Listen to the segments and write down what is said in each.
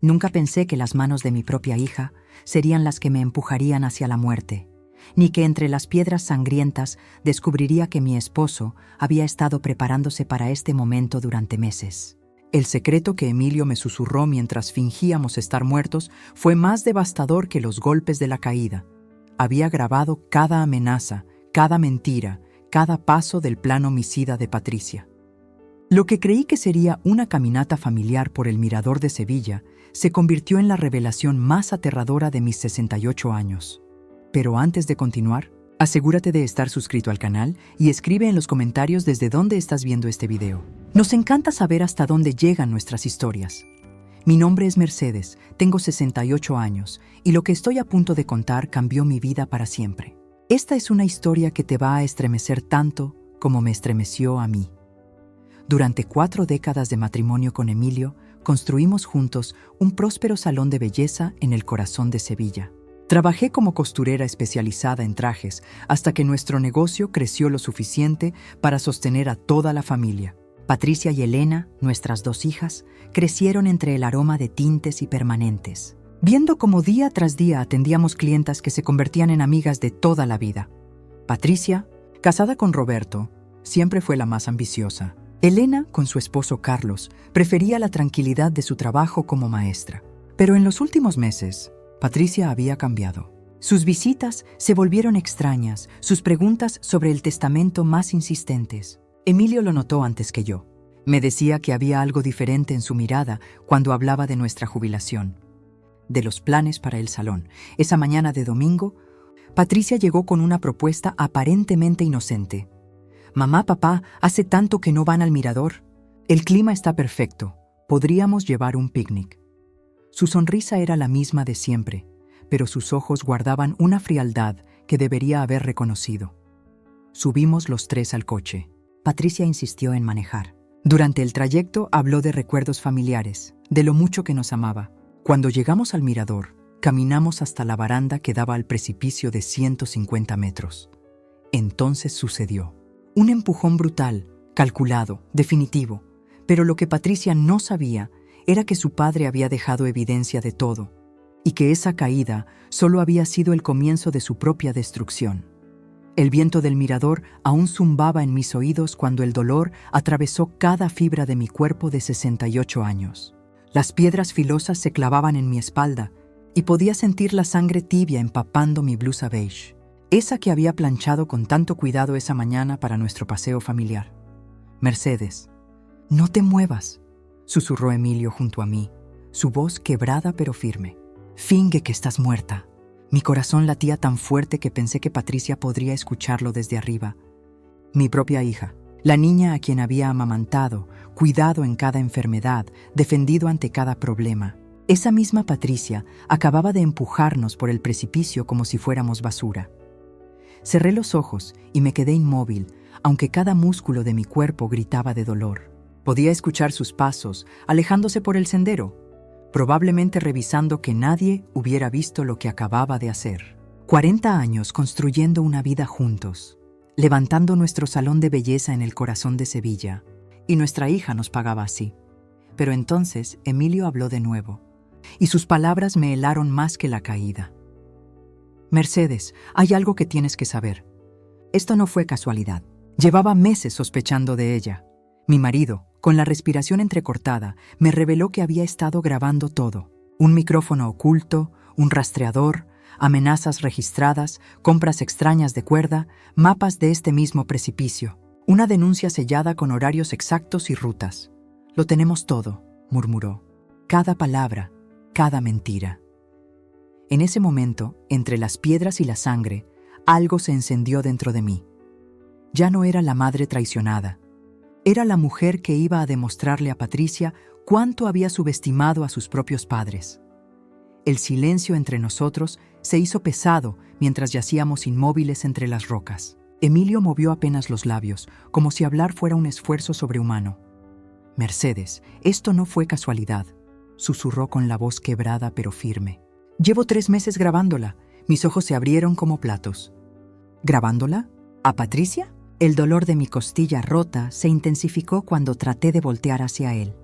Nunca pensé que las manos de mi propia hija serían las que me empujarían hacia la muerte, ni que entre las piedras sangrientas descubriría que mi esposo había estado preparándose para este momento durante meses. El secreto que Emilio me susurró mientras fingíamos estar muertos fue más devastador que los golpes de la caída. Había grabado cada amenaza, cada mentira, cada paso del plan homicida de Patricia. Lo que creí que sería una caminata familiar por el Mirador de Sevilla se convirtió en la revelación más aterradora de mis 68 años. Pero antes de continuar, asegúrate de estar suscrito al canal y escribe en los comentarios desde dónde estás viendo este video. Nos encanta saber hasta dónde llegan nuestras historias. Mi nombre es Mercedes, tengo 68 años y lo que estoy a punto de contar cambió mi vida para siempre. Esta es una historia que te va a estremecer tanto como me estremeció a mí. Durante 4 décadas de matrimonio con Emilio, construimos juntos un próspero salón de belleza en el corazón de Sevilla. Trabajé como costurera especializada en trajes hasta que nuestro negocio creció lo suficiente para sostener a toda la familia. Patricia y Elena, nuestras 2 hijas, crecieron entre el aroma de tintes y permanentes, viendo cómo día tras día atendíamos clientas que se convertían en amigas de toda la vida. Patricia, casada con Roberto, siempre fue la más ambiciosa. Elena, con su esposo Carlos, prefería la tranquilidad de su trabajo como maestra. Pero en los últimos meses, Patricia había cambiado. Sus visitas se volvieron extrañas, sus preguntas sobre el testamento más insistentes. Emilio lo notó antes que yo. Me decía que había algo diferente en su mirada cuando hablaba de nuestra jubilación, de los planes para el salón. Esa mañana de domingo, Patricia llegó con una propuesta aparentemente inocente. «Mamá, papá, hace tanto que no van al mirador. El clima está perfecto. Podríamos llevar un picnic». Su sonrisa era la misma de siempre, pero sus ojos guardaban una frialdad que debería haber reconocido. Subimos los 3 al coche. Patricia insistió en manejar. Durante el trayecto habló de recuerdos familiares, de lo mucho que nos amaba. Cuando llegamos al mirador, caminamos hasta la baranda que daba al precipicio de 150 metros. Entonces sucedió. Un empujón brutal, calculado, definitivo. Pero lo que Patricia no sabía era que su padre había dejado evidencia de todo, y que esa caída solo había sido el comienzo de su propia destrucción. El viento del mirador aún zumbaba en mis oídos cuando el dolor atravesó cada fibra de mi cuerpo de 68 años. Las piedras filosas se clavaban en mi espalda y podía sentir la sangre tibia empapando mi blusa beige, esa que había planchado con tanto cuidado esa mañana para nuestro paseo familiar. «Mercedes, no te muevas», susurró Emilio junto a mí, su voz quebrada pero firme. «Finge que estás muerta». Mi corazón latía tan fuerte que pensé que Patricia podría escucharlo desde arriba. Mi propia hija, la niña a quien había amamantado, cuidado en cada enfermedad, defendido ante cada problema. Esa misma Patricia acababa de empujarnos por el precipicio como si fuéramos basura. Cerré los ojos y me quedé inmóvil, aunque cada músculo de mi cuerpo gritaba de dolor. Podía escuchar sus pasos, alejándose por el sendero, probablemente revisando que nadie hubiera visto lo que acababa de hacer. 40 años construyendo una vida juntos, levantando nuestro salón de belleza en el corazón de Sevilla, y nuestra hija nos pagaba así. Pero entonces Emilio habló de nuevo, y sus palabras me helaron más que la caída. «Mercedes, hay algo que tienes que saber. Esto no fue casualidad. Llevaba meses sospechando de ella. Mi marido, con la respiración entrecortada, me reveló que había estado grabando todo. Un micrófono oculto, un rastreador, amenazas registradas, compras extrañas de cuerda, mapas de este mismo precipicio. Una denuncia sellada con horarios exactos y rutas. Lo tenemos todo», murmuró. «Cada palabra, cada mentira». En ese momento, entre las piedras y la sangre, algo se encendió dentro de mí. Ya no era la madre traicionada. Era la mujer que iba a demostrarle a Patricia cuánto había subestimado a sus propios padres. El silencio entre nosotros se hizo pesado mientras yacíamos inmóviles entre las rocas. Emilio movió apenas los labios, como si hablar fuera un esfuerzo sobrehumano. «Mercedes, esto no fue casualidad», susurró con la voz quebrada pero firme. «Llevo 3 meses grabándola». Mis ojos se abrieron como platos. «¿Grabándola? ¿A Patricia?». El dolor de mi costilla rota se intensificó cuando traté de voltear hacia él,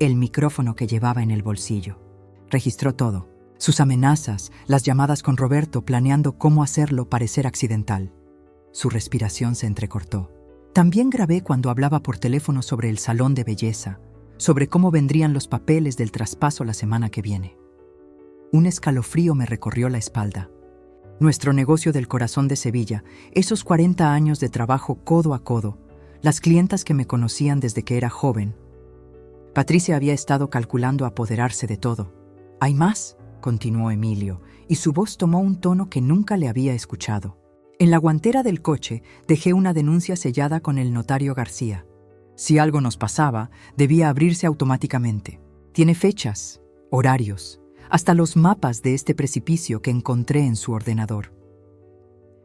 el micrófono que llevaba en el bolsillo. Registró todo. Sus amenazas, las llamadas con Roberto planeando cómo hacerlo parecer accidental. Su respiración se entrecortó. También grabé cuando hablaba por teléfono sobre el salón de belleza, sobre cómo vendrían los papeles del traspaso la semana que viene. Un escalofrío me recorrió la espalda. Nuestro negocio del corazón de Sevilla, esos 40 años de trabajo codo a codo, las clientas que me conocían desde que era joven. Patricia había estado calculando apoderarse de todo. «¿Hay más?», continuó Emilio, y su voz tomó un tono que nunca le había escuchado. En la guantera del coche dejé una denuncia sellada con el notario García. Si algo nos pasaba, debía abrirse automáticamente. Tiene fechas, horarios, hasta los mapas de este precipicio que encontré en su ordenador.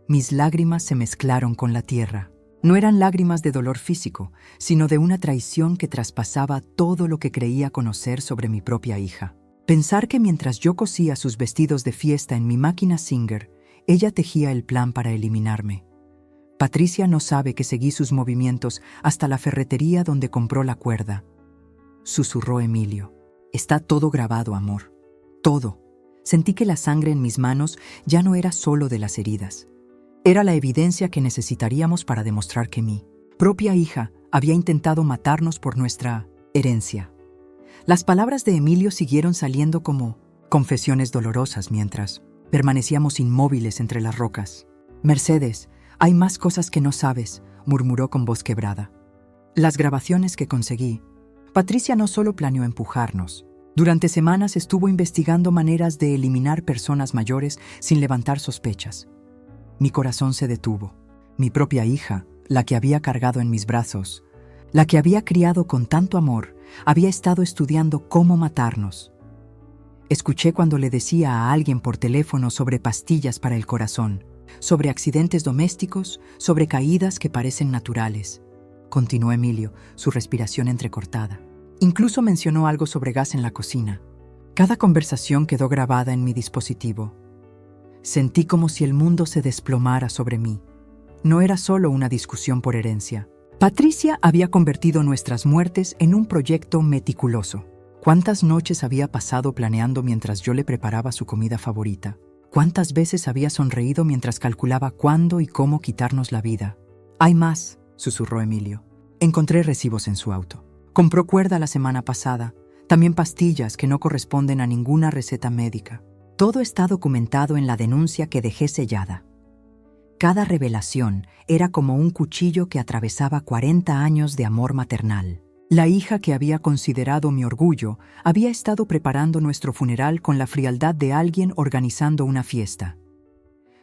Mis lágrimas se mezclaron con la tierra. No eran lágrimas de dolor físico, sino de una traición que traspasaba todo lo que creía conocer sobre mi propia hija. Pensar que mientras yo cosía sus vestidos de fiesta en mi máquina Singer, ella tejía el plan para eliminarme. Patricia no sabe que seguí sus movimientos hasta la ferretería donde compró la cuerda. Susurró Emilio. Está todo grabado, amor. Todo. Sentí que la sangre en mis manos ya no era solo de las heridas. Era la evidencia que necesitaríamos para demostrar que mi propia hija había intentado matarnos por nuestra herencia. Las palabras de Emilio siguieron saliendo como confesiones dolorosas mientras permanecíamos inmóviles entre las rocas. «Mercedes, hay más cosas que no sabes», murmuró con voz quebrada. Las grabaciones que conseguí. Patricia no solo planeó empujarnos. Durante semanas estuvo investigando maneras de eliminar personas mayores sin levantar sospechas. Mi corazón se detuvo. Mi propia hija, la que había cargado en mis brazos, la que había criado con tanto amor, había estado estudiando cómo matarnos. Escuché cuando le decía a alguien por teléfono sobre pastillas para el corazón, sobre accidentes domésticos, sobre caídas que parecen naturales. Continuó Emilio, su respiración entrecortada. Incluso mencionó algo sobre gas en la cocina. Cada conversación quedó grabada en mi dispositivo. Sentí como si el mundo se desplomara sobre mí. No era solo una discusión por herencia. Patricia había convertido nuestras muertes en un proyecto meticuloso. ¿Cuántas noches había pasado planeando mientras yo le preparaba su comida favorita? ¿Cuántas veces había sonreído mientras calculaba cuándo y cómo quitarnos la vida? «Hay más», susurró Emilio. Encontré recibos en su auto. Compró cuerda la semana pasada, también pastillas que no corresponden a ninguna receta médica. Todo está documentado en la denuncia que dejé sellada. Cada revelación era como un cuchillo que atravesaba 40 años de amor maternal. La hija que había considerado mi orgullo había estado preparando nuestro funeral con la frialdad de alguien organizando una fiesta.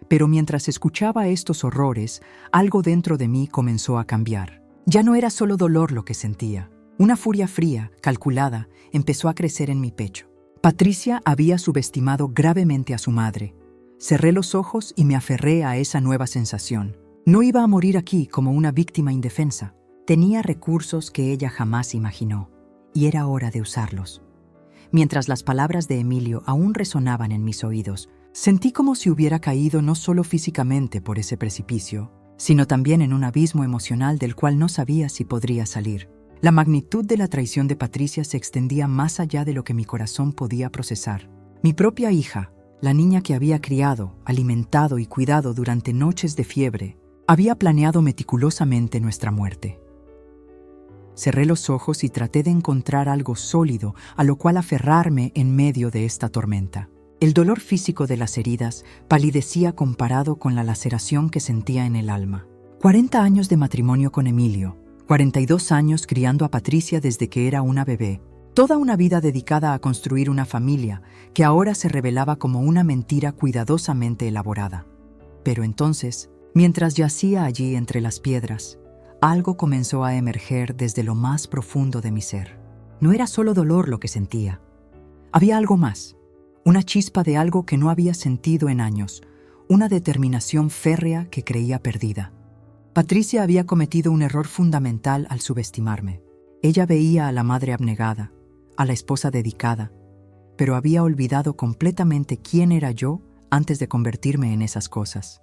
Pero mientras escuchaba estos horrores, algo dentro de mí comenzó a cambiar. Ya no era solo dolor lo que sentía. Una furia fría, calculada, empezó a crecer en mi pecho. Patricia había subestimado gravemente a su madre. Cerré los ojos y me aferré a esa nueva sensación. No iba a morir aquí como una víctima indefensa. Tenía recursos que ella jamás imaginó, y era hora de usarlos. Mientras las palabras de Emilio aún resonaban en mis oídos, sentí como si hubiera caído no solo físicamente por ese precipicio, sino también en un abismo emocional del cual no sabía si podría salir. La magnitud de la traición de Patricia se extendía más allá de lo que mi corazón podía procesar. Mi propia hija, la niña que había criado, alimentado y cuidado durante noches de fiebre, había planeado meticulosamente nuestra muerte. Cerré los ojos y traté de encontrar algo sólido a lo cual aferrarme en medio de esta tormenta. El dolor físico de las heridas palidecía comparado con la laceración que sentía en el alma. 40 años de matrimonio con Emilio, 42 años criando a Patricia desde que era una bebé, toda una vida dedicada a construir una familia que ahora se revelaba como una mentira cuidadosamente elaborada. Pero entonces, mientras yacía allí entre las piedras, algo comenzó a emerger desde lo más profundo de mi ser. No era solo dolor lo que sentía. Había algo más, una chispa de algo que no había sentido en años, una determinación férrea que creía perdida. Patricia había cometido un error fundamental al subestimarme. Ella veía a la madre abnegada, a la esposa dedicada, pero había olvidado completamente quién era yo antes de convertirme en esas cosas.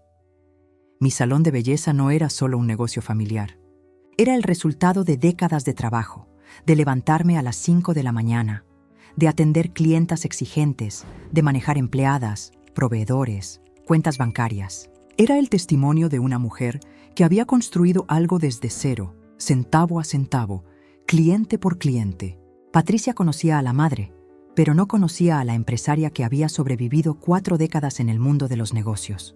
Mi salón de belleza no era solo un negocio familiar. Era el resultado de décadas de trabajo, de levantarme a las 5 de la mañana, de atender clientas exigentes, de manejar empleadas, proveedores, cuentas bancarias. Era el testimonio de una mujer que había construido algo desde cero, centavo a centavo, cliente por cliente. Patricia conocía a la madre, pero no conocía a la empresaria que había sobrevivido 4 décadas en el mundo de los negocios.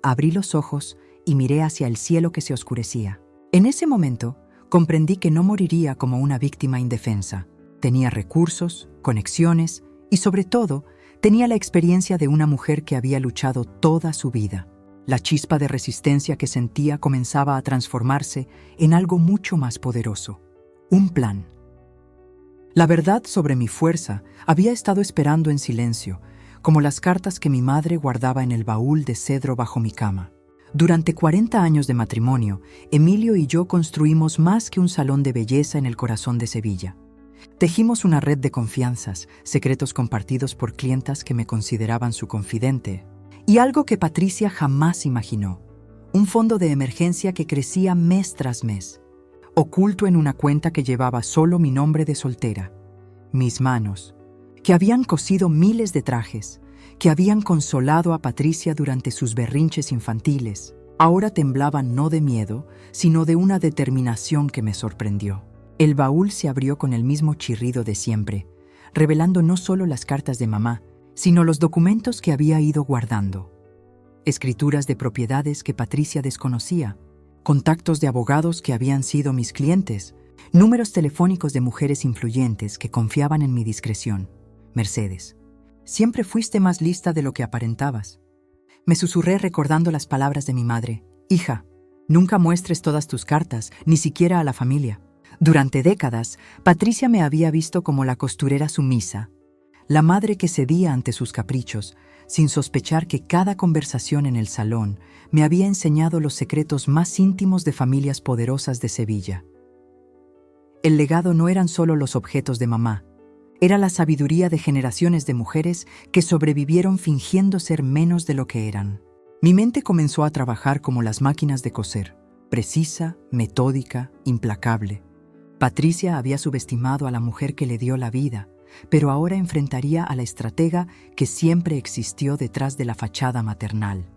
Abrí los ojos y miré hacia el cielo que se oscurecía. En ese momento, comprendí que no moriría como una víctima indefensa. Tenía recursos, conexiones y, sobre todo, tenía la experiencia de una mujer que había luchado toda su vida. La chispa de resistencia que sentía comenzaba a transformarse en algo mucho más poderoso. Un plan. La verdad sobre mi fuerza había estado esperando en silencio, como las cartas que mi madre guardaba en el baúl de cedro bajo mi cama. Durante 40 años de matrimonio, Emilio y yo construimos más que un salón de belleza en el corazón de Sevilla. Tejimos una red de confianzas, secretos compartidos por clientas que me consideraban su confidente. Y algo que Patricia jamás imaginó, un fondo de emergencia que crecía mes tras mes, oculto en una cuenta que llevaba solo mi nombre de soltera, mis manos, que habían cosido miles de trajes, que habían consolado a Patricia durante sus berrinches infantiles, ahora temblaban no de miedo, sino de una determinación que me sorprendió. El baúl se abrió con el mismo chirrido de siempre, revelando no solo las cartas de mamá, sino los documentos que había ido guardando. Escrituras de propiedades que Patricia desconocía, contactos de abogados que habían sido mis clientes, números telefónicos de mujeres influyentes que confiaban en mi discreción. Mercedes, siempre fuiste más lista de lo que aparentabas. Me susurré recordando las palabras de mi madre. Hija, nunca muestres todas tus cartas, ni siquiera a la familia. Durante décadas, Patricia me había visto como la costurera sumisa, la madre que cedía ante sus caprichos, sin sospechar que cada conversación en el salón me había enseñado los secretos más íntimos de familias poderosas de Sevilla. El legado no eran solo los objetos de mamá, era la sabiduría de generaciones de mujeres que sobrevivieron fingiendo ser menos de lo que eran. Mi mente comenzó a trabajar como las máquinas de coser, precisa, metódica, implacable. Patricia había subestimado a la mujer que le dio la vida, pero ahora enfrentaría a la estratega que siempre existió detrás de la fachada maternal.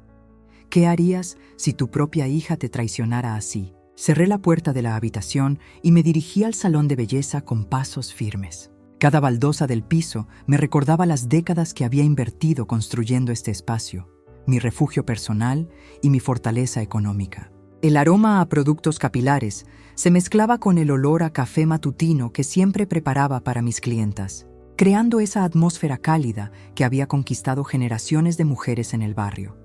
¿Qué harías si tu propia hija te traicionara así? Cerré la puerta de la habitación y me dirigí al salón de belleza con pasos firmes. Cada baldosa del piso me recordaba las décadas que había invertido construyendo este espacio, mi refugio personal y mi fortaleza económica. El aroma a productos capilares se mezclaba con el olor a café matutino que siempre preparaba para mis clientas, creando esa atmósfera cálida que había conquistado generaciones de mujeres en el barrio.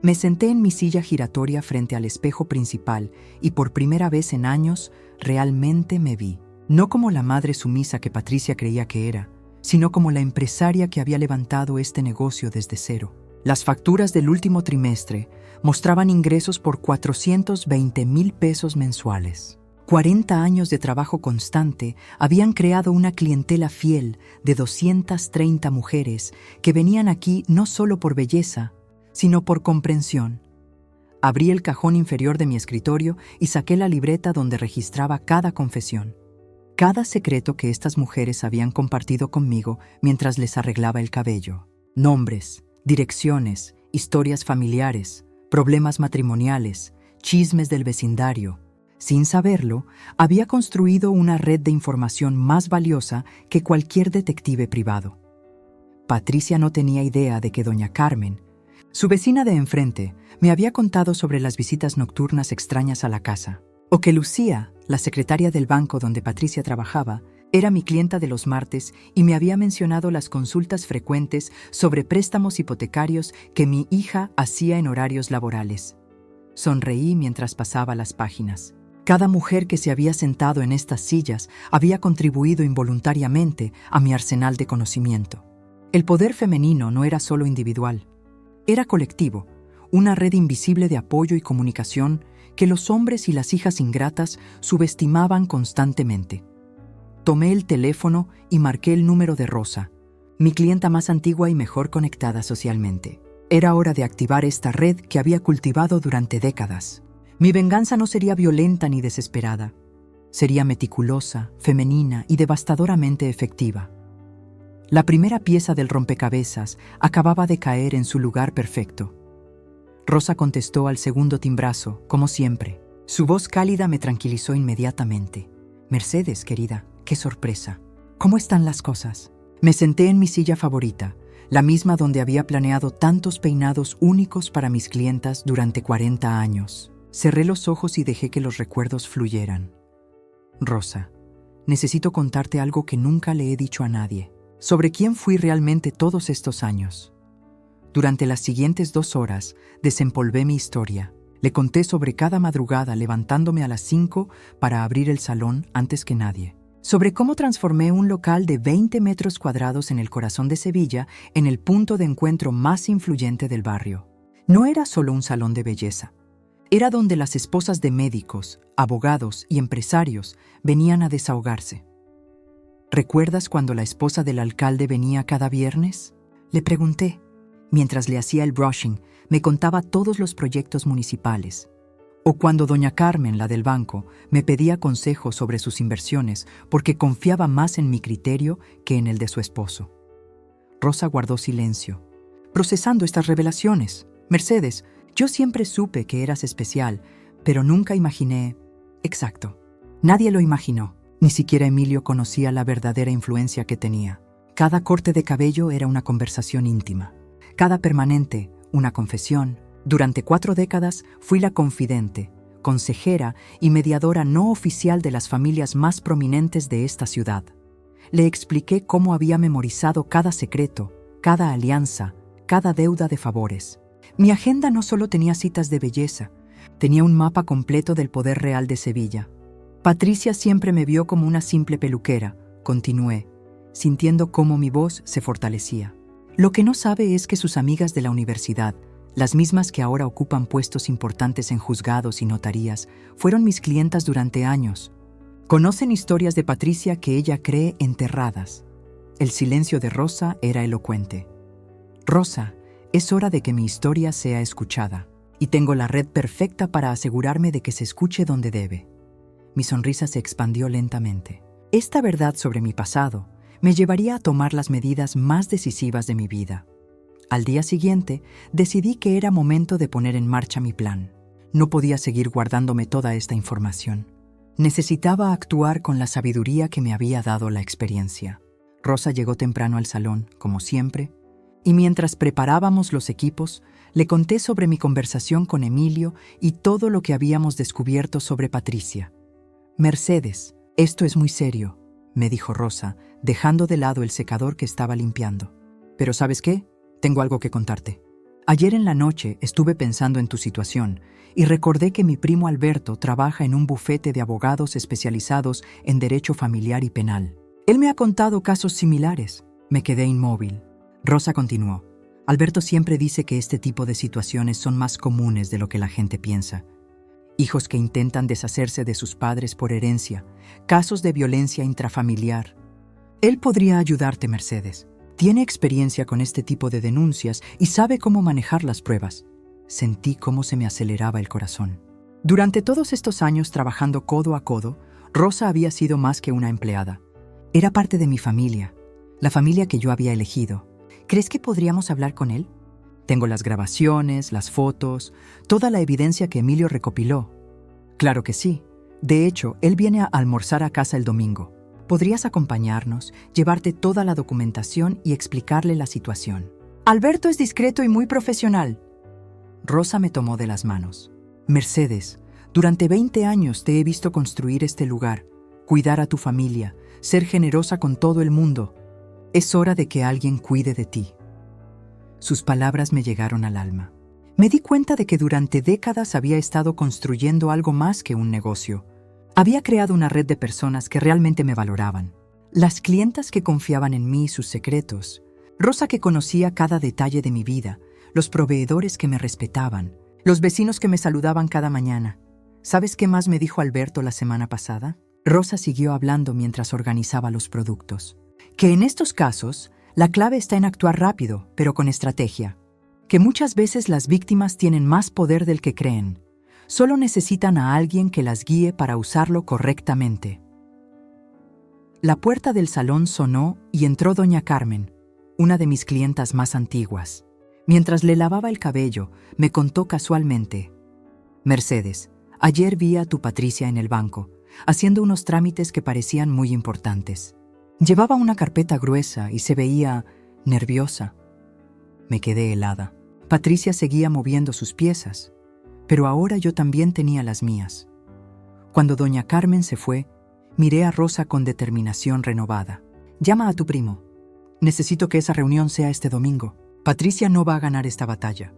Me senté en mi silla giratoria frente al espejo principal y por primera vez en años realmente me vi, no como la madre sumisa que Patricia creía que era, sino como la empresaria que había levantado este negocio desde cero. Las facturas del último trimestre mostraban ingresos por 420,000 pesos mensuales. 40 años de trabajo constante habían creado una clientela fiel de 230 mujeres que venían aquí no solo por belleza, sino por comprensión. Abrí el cajón inferior de mi escritorio y saqué la libreta donde registraba cada confesión, cada secreto que estas mujeres habían compartido conmigo mientras les arreglaba el cabello. Nombres, direcciones, historias familiares, problemas matrimoniales, chismes del vecindario. Sin saberlo, había construido una red de información más valiosa que cualquier detective privado. Patricia no tenía idea de que doña Carmen, su vecina de enfrente, me había contado sobre las visitas nocturnas extrañas a la casa, o que Lucía, la secretaria del banco donde Patricia trabajaba, era mi clienta de los martes y me había mencionado las consultas frecuentes sobre préstamos hipotecarios que mi hija hacía en horarios laborales. Sonreí mientras pasaba las páginas. Cada mujer que se había sentado en estas sillas había contribuido involuntariamente a mi arsenal de conocimiento. El poder femenino no era solo individual, era colectivo, una red invisible de apoyo y comunicación que los hombres y las hijas ingratas subestimaban constantemente. Tomé el teléfono y marqué el número de Rosa, mi clienta más antigua y mejor conectada socialmente. Era hora de activar esta red que había cultivado durante décadas. Mi venganza no sería violenta ni desesperada. Sería meticulosa, femenina y devastadoramente efectiva. La primera pieza del rompecabezas acababa de caer en su lugar perfecto. Rosa contestó al segundo timbrazo, como siempre. Su voz cálida me tranquilizó inmediatamente. Mercedes, querida, qué sorpresa. ¿Cómo están las cosas? Me senté en mi silla favorita, la misma donde había planeado tantos peinados únicos para mis clientas durante 40 años. Cerré los ojos y dejé que los recuerdos fluyeran. Rosa, necesito contarte algo que nunca le he dicho a nadie, sobre quién fui realmente todos estos años. Durante las siguientes 2 horas, desempolvé mi historia. Le conté sobre cada madrugada levantándome a las 5 para abrir el salón antes que nadie. Sobre cómo transformé un local de 20 metros cuadrados en el corazón de Sevilla en el punto de encuentro más influyente del barrio. No era solo un salón de belleza. Era donde las esposas de médicos, abogados y empresarios venían a desahogarse. ¿Recuerdas cuando la esposa del alcalde venía cada viernes? Le pregunté. Mientras le hacía el brushing, me contaba todos los proyectos municipales. O cuando doña Carmen, la del banco, me pedía consejos sobre sus inversiones porque confiaba más en mi criterio que en el de su esposo. Rosa guardó silencio, procesando estas revelaciones. Mercedes, yo siempre supe que eras especial, pero nunca imaginé... Exacto. Nadie lo imaginó. Ni siquiera Emilio conocía la verdadera influencia que tenía. Cada corte de cabello era una conversación íntima. Cada permanente, una confesión. Durante 4 décadas fui la confidente, consejera y mediadora no oficial de las familias más prominentes de esta ciudad. Le expliqué cómo había memorizado cada secreto, cada alianza, cada deuda de favores. Mi agenda no solo tenía citas de belleza, tenía un mapa completo del poder real de Sevilla. Patricia siempre me vio como una simple peluquera, continué, sintiendo cómo mi voz se fortalecía. Lo que no sabe es que sus amigas de la universidad, las mismas que ahora ocupan puestos importantes en juzgados y notarías, fueron mis clientas durante años. Conocen historias de Patricia que ella cree enterradas. El silencio de Rosa era elocuente. Rosa, es hora de que mi historia sea escuchada, y tengo la red perfecta para asegurarme de que se escuche donde debe. Mi sonrisa se expandió lentamente. Esta verdad sobre mi pasado me llevaría a tomar las medidas más decisivas de mi vida. Al día siguiente, decidí que era momento de poner en marcha mi plan. No podía seguir guardándome toda esta información. Necesitaba actuar con la sabiduría que me había dado la experiencia. Rosa llegó temprano al salón, como siempre, y mientras preparábamos los equipos, le conté sobre mi conversación con Emilio y todo lo que habíamos descubierto sobre Patricia. Mercedes, esto es muy serio, me dijo Rosa, dejando de lado el secador que estaba limpiando. Pero ¿sabes qué? Tengo algo que contarte. Ayer en la noche estuve pensando en tu situación y recordé que mi primo Alberto trabaja en un bufete de abogados especializados en derecho familiar y penal. Él me ha contado casos similares. Me quedé inmóvil. Rosa continuó. Alberto siempre dice que este tipo de situaciones son más comunes de lo que la gente piensa. Hijos que intentan deshacerse de sus padres por herencia, casos de violencia intrafamiliar. Él podría ayudarte, Mercedes. Tiene experiencia con este tipo de denuncias y sabe cómo manejar las pruebas. Sentí cómo se me aceleraba el corazón. Durante todos estos años trabajando codo a codo, Rosa había sido más que una empleada. Era parte de mi familia, la familia que yo había elegido. ¿Crees que podríamos hablar con él? Tengo las grabaciones, las fotos, toda la evidencia que Emilio recopiló. Claro que sí. De hecho, él viene a almorzar a casa el domingo. ¿Podrías acompañarnos, llevarte toda la documentación y explicarle la situación? Alberto es discreto y muy profesional. Rosa me tomó de las manos. Mercedes, durante 20 años te he visto construir este lugar, cuidar a tu familia, ser generosa con todo el mundo. Es hora de que alguien cuide de ti. Sus palabras me llegaron al alma. Me di cuenta de que durante décadas había estado construyendo algo más que un negocio. Había creado una red de personas que realmente me valoraban. Las clientas que confiaban en mí y sus secretos. Rosa que conocía cada detalle de mi vida. Los proveedores que me respetaban. Los vecinos que me saludaban cada mañana. ¿Sabes qué más me dijo Alberto la semana pasada? Rosa siguió hablando mientras organizaba los productos. Que en estos casos, la clave está en actuar rápido, pero con estrategia. Que muchas veces las víctimas tienen más poder del que creen. Solo necesitan a alguien que las guíe para usarlo correctamente. La puerta del salón sonó y entró doña Carmen, una de mis clientas más antiguas. Mientras le lavaba el cabello, me contó casualmente: Mercedes, ayer vi a tu Patricia en el banco, haciendo unos trámites que parecían muy importantes. Llevaba una carpeta gruesa y se veía nerviosa. Me quedé helada. Patricia seguía moviendo sus piezas, pero ahora yo también tenía las mías. Cuando doña Carmen se fue, miré a Rosa con determinación renovada. Llama a tu primo. Necesito que esa reunión sea este domingo. Patricia no va a ganar esta batalla.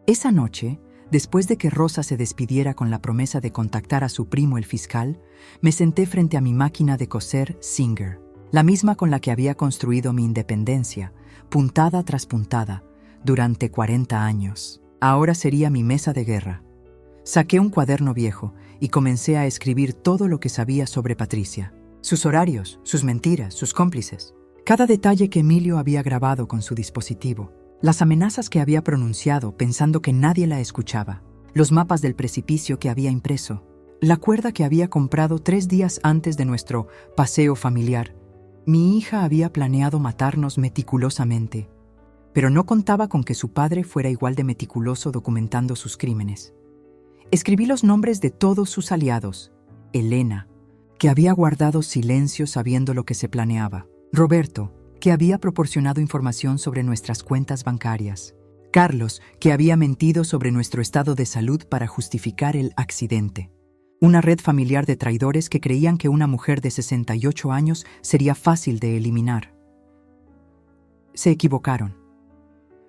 Esa noche, después de que Rosa se despidiera con la promesa de contactar a su primo el fiscal, me senté frente a mi máquina de coser Singer, la misma con la que había construido mi independencia, puntada tras puntada, durante 40 años. Ahora sería mi mesa de guerra. Saqué un cuaderno viejo y comencé a escribir todo lo que sabía sobre Patricia. Sus horarios, sus mentiras, sus cómplices. Cada detalle que Emilio había grabado con su dispositivo. Las amenazas que había pronunciado pensando que nadie la escuchaba. Los mapas del precipicio que había impreso. La cuerda que había comprado 3 días antes de nuestro paseo familiar. Mi hija había planeado matarnos meticulosamente, pero no contaba con que su padre fuera igual de meticuloso documentando sus crímenes. Escribí los nombres de todos sus aliados. Elena, que había guardado silencio sabiendo lo que se planeaba. Roberto, que había proporcionado información sobre nuestras cuentas bancarias. Carlos, que había mentido sobre nuestro estado de salud para justificar el accidente. Una red familiar de traidores que creían que una mujer de 68 años sería fácil de eliminar. Se equivocaron.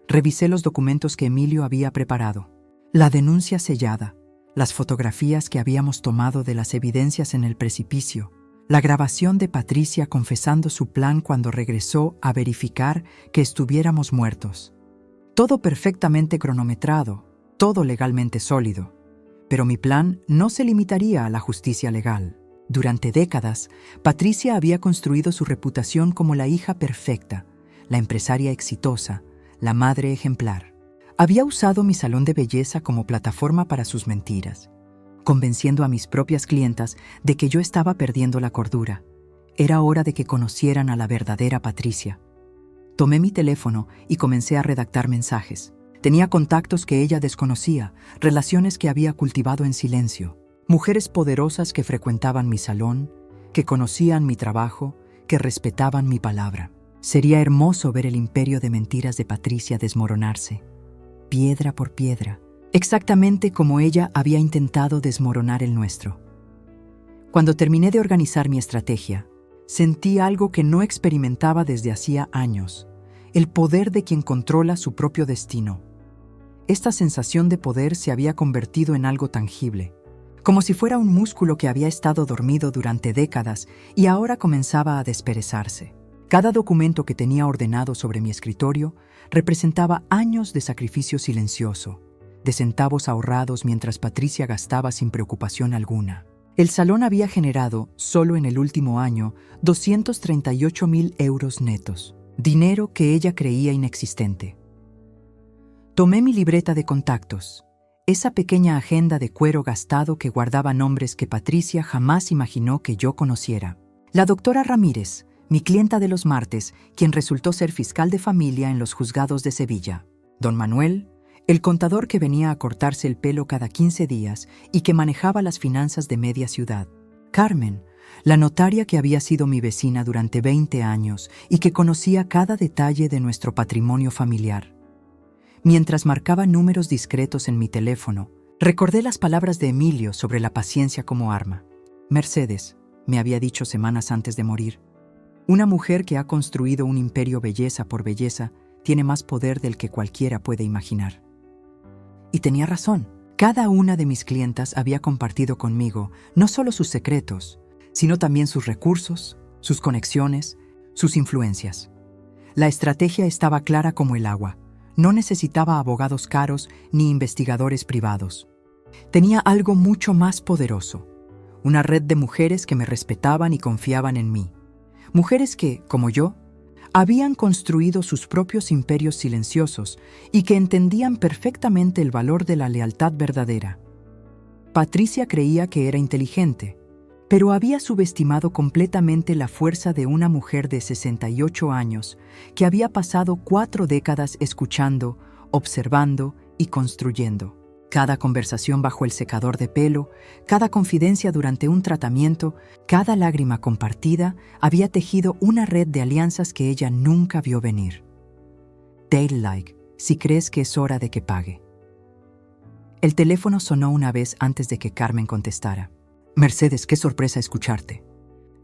Revisé los documentos que Emilio había preparado. La denuncia sellada, las fotografías que habíamos tomado de las evidencias en el precipicio, la grabación de Patricia confesando su plan cuando regresó a verificar que estuviéramos muertos. Todo perfectamente cronometrado, todo legalmente sólido. Pero mi plan no se limitaría a la justicia legal. Durante décadas, Patricia había construido su reputación como la hija perfecta, la empresaria exitosa, la madre ejemplar. Había usado mi salón de belleza como plataforma para sus mentiras, convenciendo a mis propias clientas de que yo estaba perdiendo la cordura. Era hora de que conocieran a la verdadera Patricia. Tomé mi teléfono y comencé a redactar mensajes. Tenía contactos que ella desconocía, relaciones que había cultivado en silencio, mujeres poderosas que frecuentaban mi salón, que conocían mi trabajo, que respetaban mi palabra. Sería hermoso ver el imperio de mentiras de Patricia desmoronarse, piedra por piedra, exactamente como ella había intentado desmoronar el nuestro. Cuando terminé de organizar mi estrategia, sentí algo que no experimentaba desde hacía años: el poder de quien controla su propio destino. Esta sensación de poder se había convertido en algo tangible, como si fuera un músculo que había estado dormido durante décadas y ahora comenzaba a desperezarse. Cada documento que tenía ordenado sobre mi escritorio representaba años de sacrificio silencioso, de centavos ahorrados mientras Patricia gastaba sin preocupación alguna. El salón había generado, solo en el último año, 238.000 euros netos, dinero que ella creía inexistente. Tomé mi libreta de contactos, esa pequeña agenda de cuero gastado que guardaba nombres que Patricia jamás imaginó que yo conociera. La doctora Ramírez, mi clienta de los martes, quien resultó ser fiscal de familia en los juzgados de Sevilla. Don Manuel, el contador que venía a cortarse el pelo cada 15 días y que manejaba las finanzas de media ciudad. Carmen, la notaria que había sido mi vecina durante 20 años y que conocía cada detalle de nuestro patrimonio familiar. Mientras marcaba números discretos en mi teléfono, recordé las palabras de Emilio sobre la paciencia como arma. Mercedes, me había dicho semanas antes de morir, una mujer que ha construido un imperio belleza por belleza tiene más poder del que cualquiera puede imaginar. Y tenía razón. Cada una de mis clientas había compartido conmigo no solo sus secretos, sino también sus recursos, sus conexiones, sus influencias. La estrategia estaba clara como el agua. No necesitaba abogados caros ni investigadores privados. Tenía algo mucho más poderoso: una red de mujeres que me respetaban y confiaban en mí. Mujeres que, como yo, habían construido sus propios imperios silenciosos y que entendían perfectamente el valor de la lealtad verdadera. Patricia creía que era inteligente, Pero había subestimado completamente la fuerza de una mujer de 68 años que había pasado 4 décadas escuchando, observando y construyendo. Cada conversación bajo el secador de pelo, cada confidencia durante un tratamiento, cada lágrima compartida había tejido una red de alianzas que ella nunca vio venir. Dale like si crees que es hora de que pague. El teléfono sonó una vez antes de que Carmen contestara. Mercedes, qué sorpresa escucharte.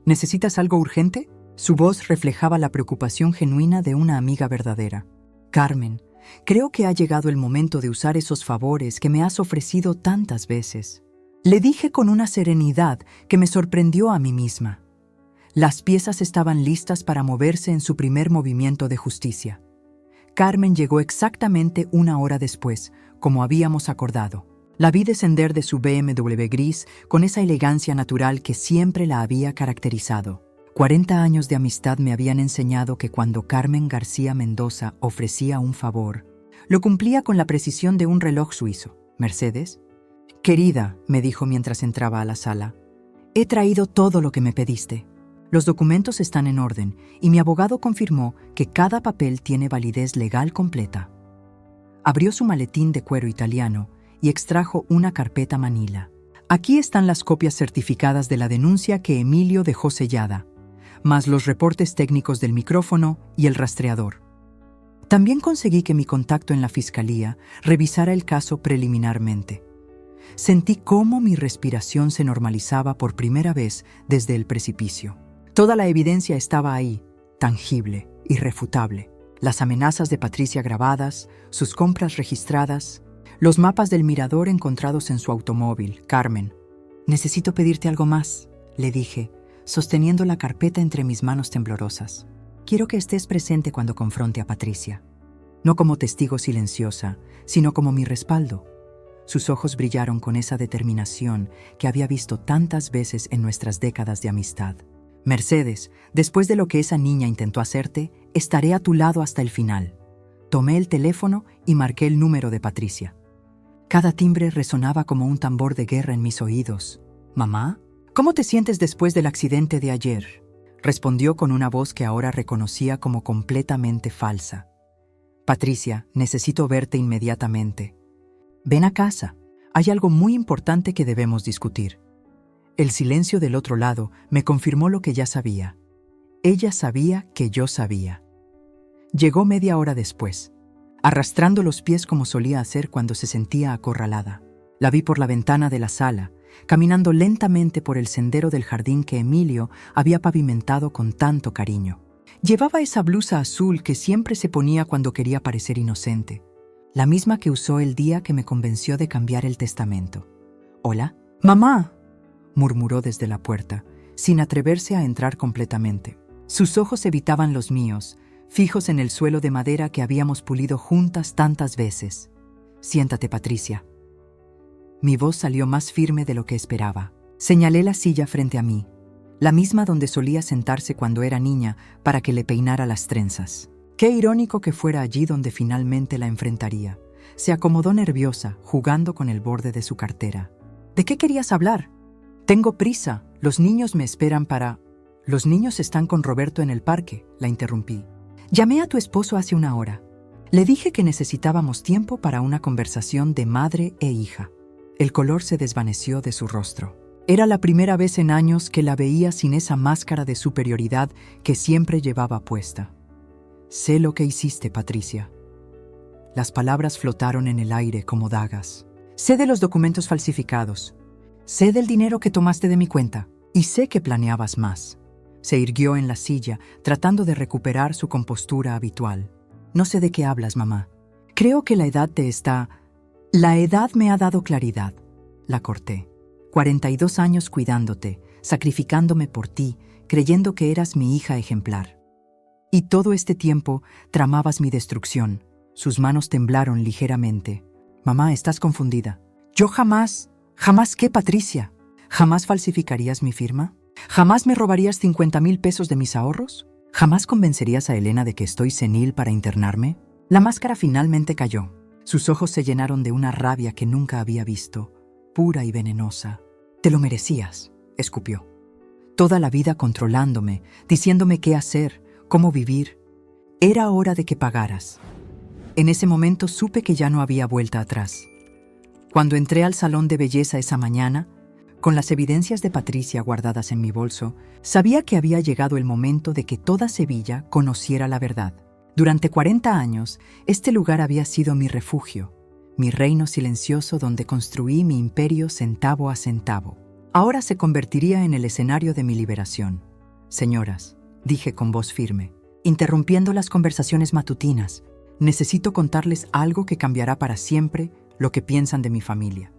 ¿Necesitas algo urgente? Su voz reflejaba la preocupación genuina de una amiga verdadera. Carmen, creo que ha llegado el momento de usar esos favores que me has ofrecido tantas veces. Le dije con una serenidad que me sorprendió a mí misma. Las piezas estaban listas para moverse en su primer movimiento de justicia. Carmen llegó exactamente 1 hora después, como habíamos acordado. La vi descender de su BMW gris con esa elegancia natural que siempre la había caracterizado. 40 años de amistad me habían enseñado que cuando Carmen García Mendoza ofrecía un favor, lo cumplía con la precisión de un reloj suizo. «Mercedes». «Querida», me dijo mientras entraba a la sala, «he traído todo lo que me pediste. Los documentos están en orden y mi abogado confirmó que cada papel tiene validez legal completa». Abrió su maletín de cuero italiano y extrajo una carpeta manila. «Aquí están las copias certificadas de la denuncia que Emilio dejó sellada, más los reportes técnicos del micrófono y el rastreador. También conseguí que mi contacto en la fiscalía revisara el caso preliminarmente. Sentí cómo mi respiración se normalizaba por primera vez desde el precipicio. Toda la evidencia estaba ahí, tangible, irrefutable. Las amenazas de Patricia grabadas, sus compras registradas, los mapas del mirador encontrados en su automóvil. «Carmen, necesito pedirte algo más», le dije, sosteniendo la carpeta entre mis manos temblorosas. «Quiero que estés presente cuando confronte a Patricia. No como testigo silenciosa, sino como mi respaldo». Sus ojos brillaron con esa determinación que había visto tantas veces en nuestras décadas de amistad. «Mercedes, después de lo que esa niña intentó hacerte, estaré a tu lado hasta el final». Tomé el teléfono y marqué el número de Patricia. Cada timbre resonaba como un tambor de guerra en mis oídos. «¿Mamá? ¿Cómo te sientes después del accidente de ayer?», respondió con una voz que ahora reconocía como completamente falsa. «Patricia, necesito verte inmediatamente. Ven a casa. Hay algo muy importante que debemos discutir». El silencio del otro lado me confirmó lo que ya sabía. Ella sabía que yo sabía. Llegó media hora después, arrastrando los pies como solía hacer cuando se sentía acorralada. La vi por la ventana de la sala, caminando lentamente por el sendero del jardín que Emilio había pavimentado con tanto cariño. Llevaba esa blusa azul que siempre se ponía cuando quería parecer inocente, la misma que usó el día que me convenció de cambiar el testamento. «Hola». «Mamá», murmuró desde la puerta, sin atreverse a entrar completamente. Sus ojos evitaban los míos, fijos en el suelo de madera que habíamos pulido juntas tantas veces. «Siéntate, Patricia». Mi voz salió más firme de lo que esperaba. Señalé la silla frente a mí, la misma donde solía sentarse cuando era niña para que le peinara las trenzas. Qué irónico que fuera allí donde finalmente la enfrentaría. Se acomodó nerviosa, jugando con el borde de su cartera. «¿De qué querías hablar?» «Tengo prisa. Los niños me esperan para...» «Los niños están con Roberto en el parque», la interrumpí. «Llamé a tu esposo hace 1 hora. Le dije que necesitábamos tiempo para una conversación de madre e hija». El color se desvaneció de su rostro. Era la primera vez en años que la veía sin esa máscara de superioridad que siempre llevaba puesta. «Sé lo que hiciste, Patricia». Las palabras flotaron en el aire como dagas. «Sé de los documentos falsificados. Sé del dinero que tomaste de mi cuenta. Y sé que planeabas más». Se irguió en la silla, tratando de recuperar su compostura habitual. «No sé de qué hablas, mamá. Creo que la edad te está...» «La edad me ha dado claridad», la corté. 42 años cuidándote, sacrificándome por ti, creyendo que eras mi hija ejemplar. Y todo este tiempo tramabas mi destrucción». Sus manos temblaron ligeramente. «Mamá, estás confundida. Yo jamás qué, Patricia. ¿Jamás falsificarías mi firma? ¿Jamás me robarías 50,000 pesos de mis ahorros? ¿Jamás convencerías a Elena de que estoy senil para internarme?» La máscara finalmente cayó. Sus ojos se llenaron de una rabia que nunca había visto, pura y venenosa. «Te lo merecías», escupió. Toda la vida controlándome, diciéndome qué hacer, cómo vivir. Era hora de que pagaras. En ese momento supe que ya no había vuelta atrás. Cuando entré al salón de belleza esa mañana, con las evidencias de Patricia guardadas en mi bolso, sabía que había llegado el momento de que toda Sevilla conociera la verdad. Durante 40 años, este lugar había sido mi refugio, mi reino silencioso donde construí mi imperio centavo a centavo. Ahora se convertiría en el escenario de mi liberación. Señoras, dije con voz firme, interrumpiendo las conversaciones matutinas, necesito contarles algo que cambiará para siempre lo que piensan de mi familia.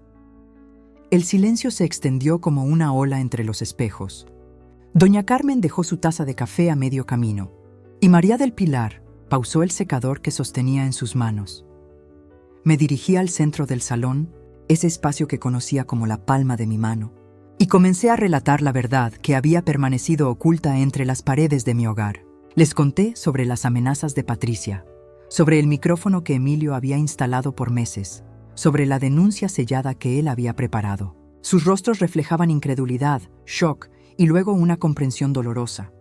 El silencio se extendió como una ola entre los espejos. Doña Carmen dejó su taza de café a medio camino, y María del Pilar pausó el secador que sostenía en sus manos. Me dirigí al centro del salón, ese espacio que conocía como la palma de mi mano, y comencé a relatar la verdad que había permanecido oculta entre las paredes de mi hogar. Les conté sobre las amenazas de Patricia, sobre el micrófono que Emilio había instalado por meses, sobre la denuncia sellada que él había preparado. Sus rostros reflejaban incredulidad, shock y luego una comprensión dolorosa.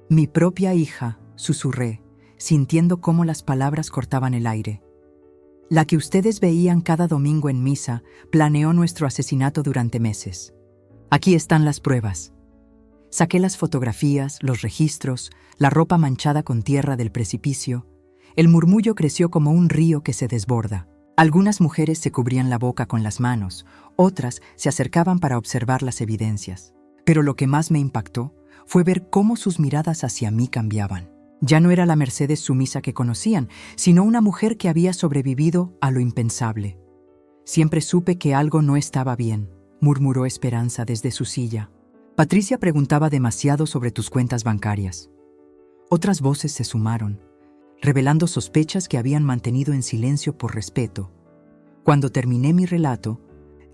Mi propia hija, susurré, sintiendo cómo las palabras cortaban el aire. La que ustedes veían cada domingo en misa planeó nuestro asesinato durante meses. Aquí están las pruebas. Saqué las fotografías, los registros, la ropa manchada con tierra del precipicio. El murmullo creció como un río que se desborda. Algunas mujeres se cubrían la boca con las manos, otras se acercaban para observar las evidencias. Pero lo que más me impactó fue ver cómo sus miradas hacia mí cambiaban. Ya no era la Mercedes sumisa que conocían, sino una mujer que había sobrevivido a lo impensable. Siempre supe que algo no estaba bien, murmuró Esperanza desde su silla. Patricia preguntaba demasiado sobre tus cuentas bancarias. Otras voces se sumaron, revelando sospechas que habían mantenido en silencio por respeto. Cuando terminé mi relato,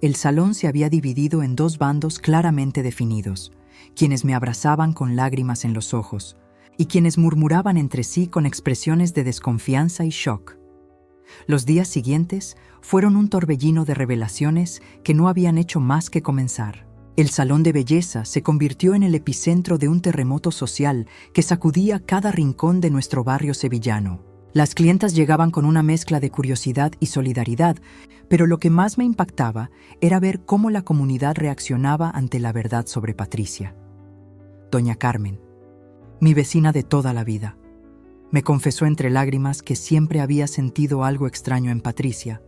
el salón se había dividido en dos bandos claramente definidos, quienes me abrazaban con lágrimas en los ojos, y quienes murmuraban entre sí con expresiones de desconfianza y shock. Los días siguientes fueron un torbellino de revelaciones que no habían hecho más que comenzar. El salón de belleza se convirtió en el epicentro de un terremoto social que sacudía cada rincón de nuestro barrio sevillano. Las clientas llegaban con una mezcla de curiosidad y solidaridad, pero lo que más me impactaba era ver cómo la comunidad reaccionaba ante la verdad sobre Patricia. Doña Carmen, mi vecina de toda la vida, me confesó entre lágrimas que siempre había sentido algo extraño en Patricia,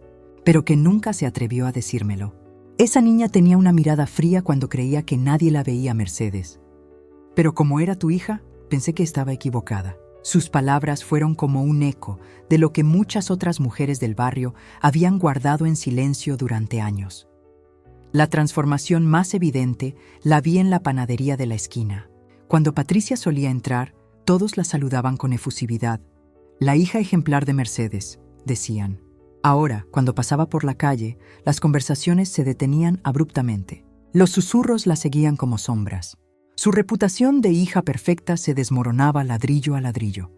pero que nunca se atrevió a decírmelo. Esa niña tenía una mirada fría cuando creía que nadie la veía a Mercedes. Pero como era tu hija, pensé que estaba equivocada. Sus palabras fueron como un eco de lo que muchas otras mujeres del barrio habían guardado en silencio durante años. La transformación más evidente la vi en la panadería de la esquina. Cuando Patricia solía entrar, todos la saludaban con efusividad. La hija ejemplar de Mercedes, decían. Ahora, cuando pasaba por la calle, las conversaciones se detenían abruptamente. Los susurros la seguían como sombras. Su reputación de hija perfecta se desmoronaba ladrillo a ladrillo.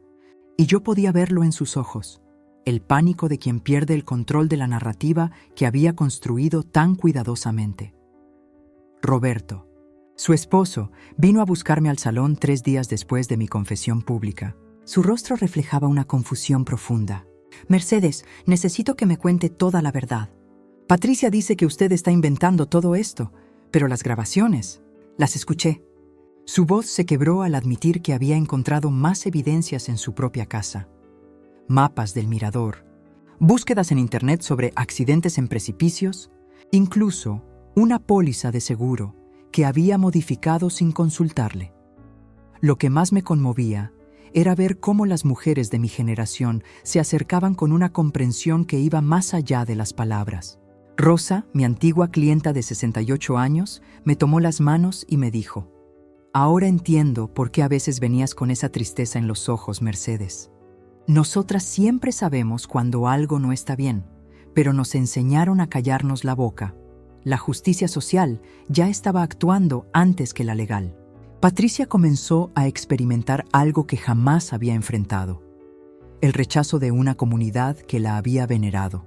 Y yo podía verlo en sus ojos, el pánico de quien pierde el control de la narrativa que había construido tan cuidadosamente. Roberto, su esposo, vino a buscarme al salón 3 días después de mi confesión pública. Su rostro reflejaba una confusión profunda. Mercedes, necesito que me cuente toda la verdad. Patricia dice que usted está inventando todo esto, pero las grabaciones, las escuché. Su voz se quebró al admitir que había encontrado más evidencias en su propia casa. Mapas del mirador, búsquedas en internet sobre accidentes en precipicios, incluso una póliza de seguro que había modificado sin consultarle. Lo que más me conmovía era ver cómo las mujeres de mi generación se acercaban con una comprensión que iba más allá de las palabras. Rosa, mi antigua clienta de 68 años, me tomó las manos y me dijo: «Ahora entiendo por qué a veces venías con esa tristeza en los ojos, Mercedes. Nosotras siempre sabemos cuando algo no está bien, pero nos enseñaron a callarnos la boca. La justicia social ya estaba actuando antes que la legal». Patricia comenzó a experimentar algo que jamás había enfrentado: el rechazo de una comunidad que la había venerado.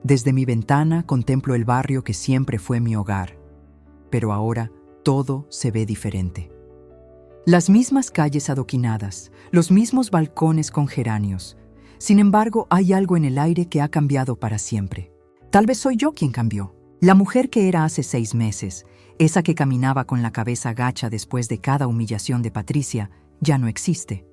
Desde mi ventana contemplo el barrio que siempre fue mi hogar, pero ahora todo se ve diferente. Las mismas calles adoquinadas, los mismos balcones con geranios. Sin embargo, hay algo en el aire que ha cambiado para siempre. Tal vez soy yo quien cambió. La mujer que era hace 6 meses, esa que caminaba con la cabeza gacha después de cada humillación de Patricia, ya no existe.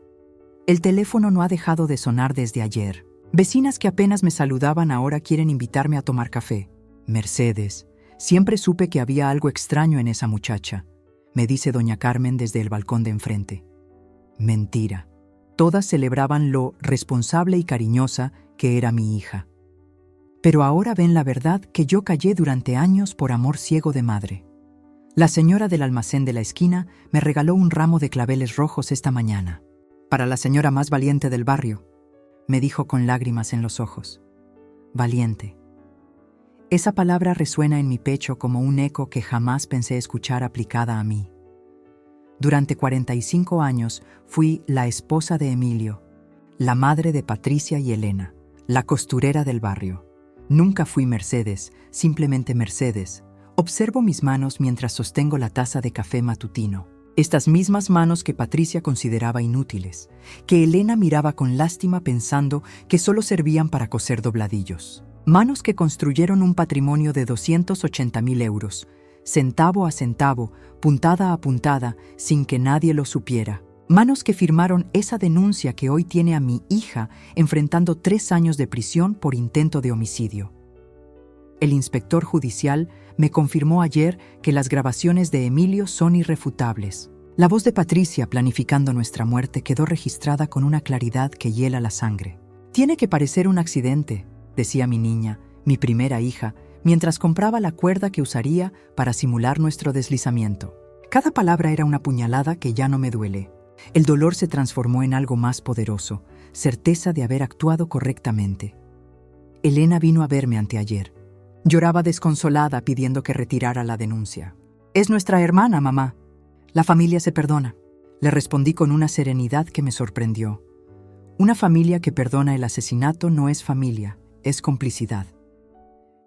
El teléfono no ha dejado de sonar desde ayer. Vecinas que apenas me saludaban ahora quieren invitarme a tomar café. Mercedes, siempre supe que había algo extraño en esa muchacha, me dice doña Carmen desde el balcón de enfrente. Mentira. Todas celebraban lo responsable y cariñosa que era mi hija. Pero ahora ven la verdad que yo callé durante años por amor ciego de madre. La señora del almacén de la esquina me regaló un ramo de claveles rojos esta mañana. Para la señora más valiente del barrio, me dijo con lágrimas en los ojos. Valiente. Esa palabra resuena en mi pecho como un eco que jamás pensé escuchar aplicada a mí. Durante 45 años fui la esposa de Emilio, la madre de Patricia y Elena, la costurera del barrio. Nunca fui Mercedes, simplemente Mercedes. Observo mis manos mientras sostengo la taza de café matutino. Estas mismas manos que Patricia consideraba inútiles, que Elena miraba con lástima pensando que solo servían para coser dobladillos. Manos que construyeron un patrimonio de 280.000 euros, centavo a centavo, puntada a puntada, sin que nadie lo supiera. Manos que firmaron esa denuncia que hoy tiene a mi hija enfrentando 3 años de prisión por intento de homicidio. El inspector judicial me confirmó ayer que las grabaciones de Emilio son irrefutables. La voz de Patricia planificando nuestra muerte quedó registrada con una claridad que hiela la sangre. Tiene que parecer un accidente, decía mi niña, mi primera hija, mientras compraba la cuerda que usaría para simular nuestro deslizamiento. Cada palabra era una puñalada que ya no me duele. El dolor se transformó en algo más poderoso, certeza de haber actuado correctamente. Elena vino a verme anteayer. Lloraba desconsolada pidiendo que retirara la denuncia. «Es nuestra hermana, mamá. La familia se perdona», le respondí con una serenidad que me sorprendió. Una familia que perdona el asesinato no es familia, es complicidad.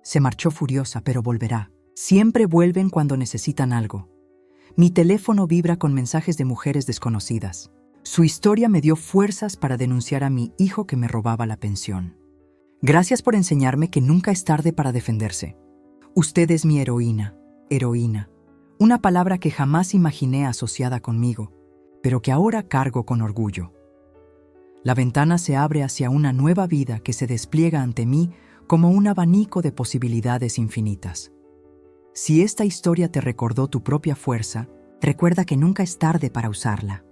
Se marchó furiosa, pero volverá. Siempre vuelven cuando necesitan algo. Mi teléfono vibra con mensajes de mujeres desconocidas. Su historia me dio fuerzas para denunciar a mi hijo que me robaba la pensión. Gracias por enseñarme que nunca es tarde para defenderse. Usted es mi heroína, heroína. Una palabra que jamás imaginé asociada conmigo, pero que ahora cargo con orgullo. La ventana se abre hacia una nueva vida que se despliega ante mí como un abanico de posibilidades infinitas. Si esta historia te recordó tu propia fuerza, recuerda que nunca es tarde para usarla.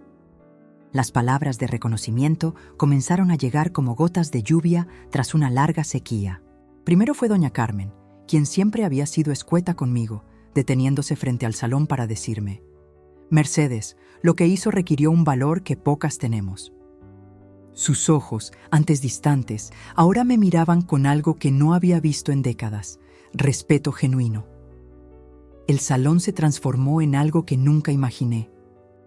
Las palabras de reconocimiento comenzaron a llegar como gotas de lluvia tras una larga sequía. Primero fue doña Carmen, quien siempre había sido escueta conmigo, deteniéndose frente al salón para decirme: «Mercedes, lo que hizo requirió un valor que pocas tenemos». Sus ojos, antes distantes, ahora me miraban con algo que no había visto en décadas: respeto genuino. El salón se transformó en algo que nunca imaginé.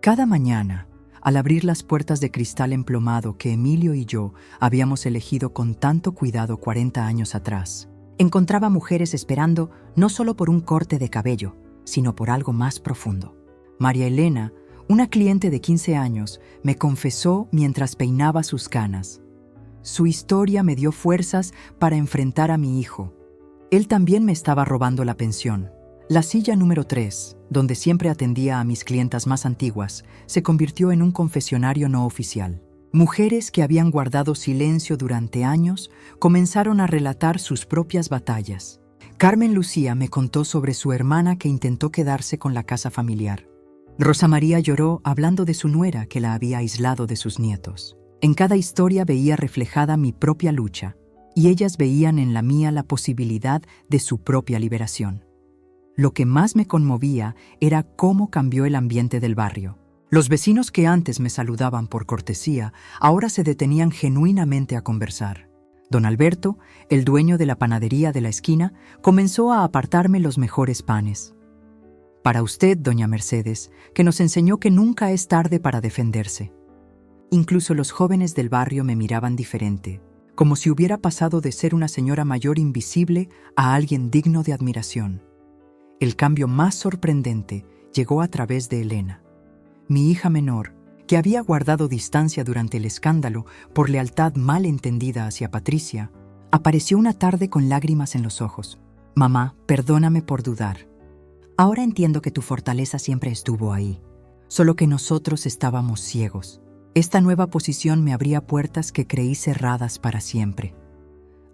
Cada mañana, al abrir las puertas de cristal emplomado que Emilio y yo habíamos elegido con tanto cuidado 40 años atrás, encontraba mujeres esperando no solo por un corte de cabello, sino por algo más profundo. María Elena, una cliente de 15 años, me confesó mientras peinaba sus canas. Su historia me dio fuerzas para enfrentar a mi hijo. Él también me estaba robando la pensión. La silla número 3, donde siempre atendía a mis clientas más antiguas, se convirtió en un confesionario no oficial. Mujeres que habían guardado silencio durante años comenzaron a relatar sus propias batallas. Carmen Lucía me contó sobre su hermana que intentó quedarse con la casa familiar. Rosa María lloró hablando de su nuera que la había aislado de sus nietos. En cada historia veía reflejada mi propia lucha, y ellas veían en la mía la posibilidad de su propia liberación. Lo que más me conmovía era cómo cambió el ambiente del barrio. Los vecinos que antes me saludaban por cortesía, ahora se detenían genuinamente a conversar. Don Alberto, el dueño de la panadería de la esquina, comenzó a apartarme los mejores panes. Para usted, doña Mercedes, que nos enseñó que nunca es tarde para defenderse. Incluso los jóvenes del barrio me miraban diferente, como si hubiera pasado de ser una señora mayor invisible a alguien digno de admiración. El cambio más sorprendente llegó a través de Elena, mi hija menor, que había guardado distancia durante el escándalo por lealtad mal entendida hacia Patricia. Apareció una tarde con lágrimas en los ojos. Mamá, perdóname por dudar. Ahora entiendo que tu fortaleza siempre estuvo ahí, solo que nosotros estábamos ciegos. Esta nueva posición me abría puertas que creí cerradas para siempre.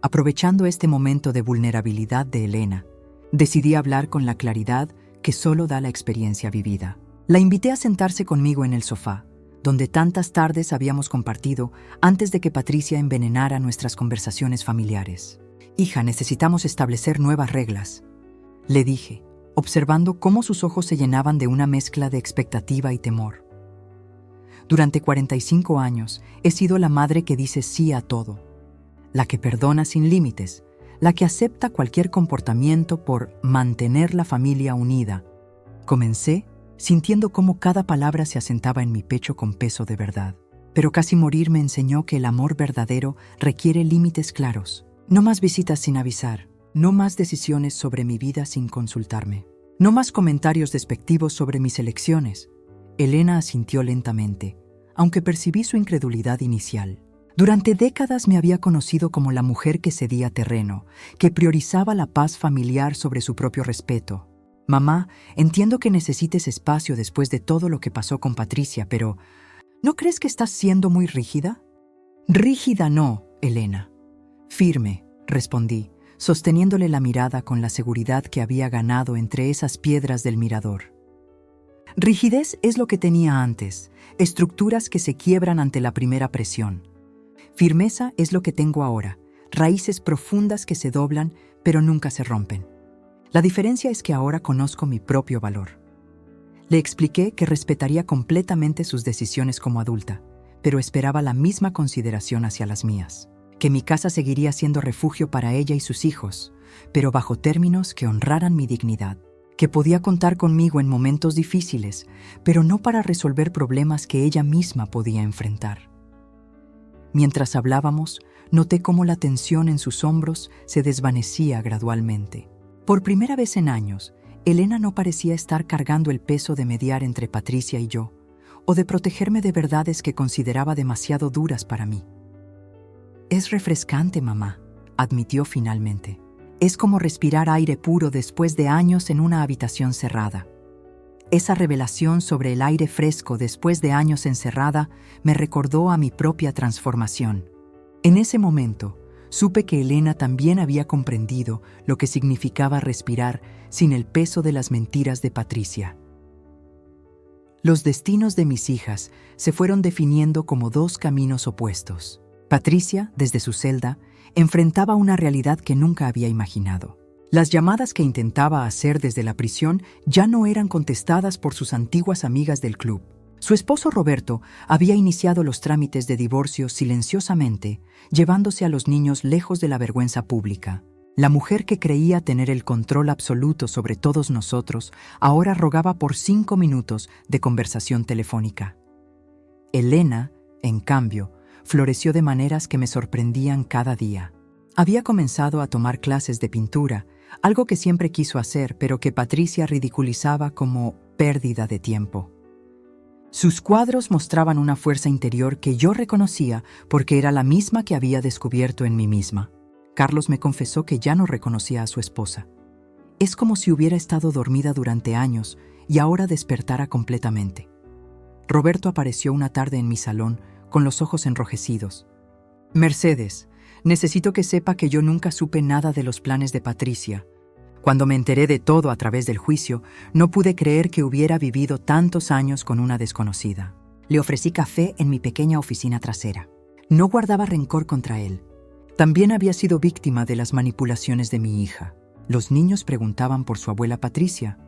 Aprovechando este momento de vulnerabilidad de Elena, decidí hablar con la claridad que solo da la experiencia vivida. La invité a sentarse conmigo en el sofá, donde tantas tardes habíamos compartido antes de que Patricia envenenara nuestras conversaciones familiares. Hija, necesitamos establecer nuevas reglas, le dije, observando cómo sus ojos se llenaban de una mezcla de expectativa y temor. Durante 45 años he sido la madre que dice sí a todo, la que perdona sin límites, la que acepta cualquier comportamiento por mantener la familia unida. Comencé sintiendo cómo cada palabra se asentaba en mi pecho con peso de verdad. Pero casi morir me enseñó que el amor verdadero requiere límites claros. No más visitas sin avisar, no más decisiones sobre mi vida sin consultarme, no más comentarios despectivos sobre mis elecciones. Elena asintió lentamente, aunque percibí su incredulidad inicial. Durante décadas me había conocido como la mujer que cedía terreno, que priorizaba la paz familiar sobre su propio respeto. Mamá, entiendo que necesites espacio después de todo lo que pasó con Patricia, pero ¿no crees que estás siendo muy rígida? Rígida no, Elena. Firme, respondí, sosteniéndole la mirada con la seguridad que había ganado entre esas piedras del mirador. Rigidez es lo que tenía antes, estructuras que se quiebran ante la primera presión. Firmeza es lo que tengo ahora, raíces profundas que se doblan, pero nunca se rompen. La diferencia es que ahora conozco mi propio valor. Le expliqué que respetaría completamente sus decisiones como adulta, pero esperaba la misma consideración hacia las mías. Que mi casa seguiría siendo refugio para ella y sus hijos, pero bajo términos que honraran mi dignidad. Que podía contar conmigo en momentos difíciles, pero no para resolver problemas que ella misma podía enfrentar. Mientras hablábamos, noté cómo la tensión en sus hombros se desvanecía gradualmente. Por primera vez en años, Elena no parecía estar cargando el peso de mediar entre Patricia y yo, o de protegerme de verdades que consideraba demasiado duras para mí. Es refrescante, mamá, admitió finalmente. Es como respirar aire puro después de años en una habitación cerrada. Esa revelación sobre el aire fresco después de años encerrada me recordó a mi propia transformación. En ese momento, supe que Elena también había comprendido lo que significaba respirar sin el peso de las mentiras de Patricia. Los destinos de mis hijas se fueron definiendo como dos caminos opuestos. Patricia, desde su celda, enfrentaba una realidad que nunca había imaginado. Las llamadas que intentaba hacer desde la prisión ya no eran contestadas por sus antiguas amigas del club. Su esposo Roberto había iniciado los trámites de divorcio silenciosamente, llevándose a los niños lejos de la vergüenza pública. La mujer que creía tener el control absoluto sobre todos nosotros ahora rogaba por 5 minutos de conversación telefónica. Elena, en cambio, floreció de maneras que me sorprendían cada día. Había comenzado a tomar clases de pintura, algo que siempre quiso hacer, pero que Patricia ridiculizaba como pérdida de tiempo. Sus cuadros mostraban una fuerza interior que yo reconocía porque era la misma que había descubierto en mí misma. Carlos me confesó que ya no reconocía a su esposa. Es como si hubiera estado dormida durante años y ahora despertara completamente. Roberto apareció una tarde en mi salón con los ojos enrojecidos. Mercedes, necesito que sepa que yo nunca supe nada de los planes de Patricia. Cuando me enteré de todo a través del juicio, no pude creer que hubiera vivido tantos años con una desconocida. Le ofrecí café en mi pequeña oficina trasera. No guardaba rencor contra él. También había sido víctima de las manipulaciones de mi hija. Los niños preguntaban por su abuela Patricia,